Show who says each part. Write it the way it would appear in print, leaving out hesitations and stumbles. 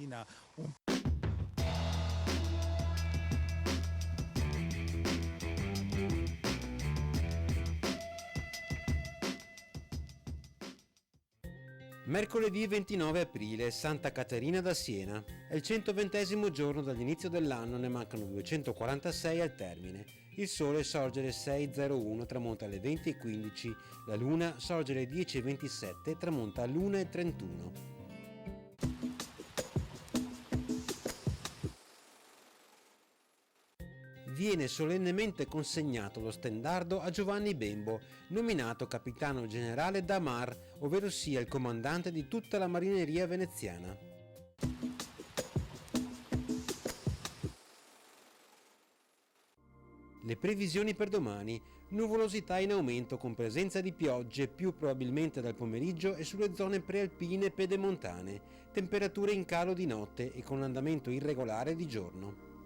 Speaker 1: Un
Speaker 2: Mercoledì 29 aprile, Santa Caterina da Siena. È il 120° giorno dall'inizio dell'anno, ne mancano 246 al termine. Il sole sorge alle 6:01, tramonta alle 20:15, la luna sorge alle 10:27, tramonta all'1:31. Viene solennemente consegnato lo stendardo a Giovanni Bembo, nominato capitano generale da Mar, ovvero sia il comandante di tutta la marineria veneziana. Le previsioni per domani: nuvolosità in aumento con presenza di piogge più probabilmente dal pomeriggio e sulle zone prealpine e pedemontane, temperature in calo di notte e con andamento irregolare di giorno.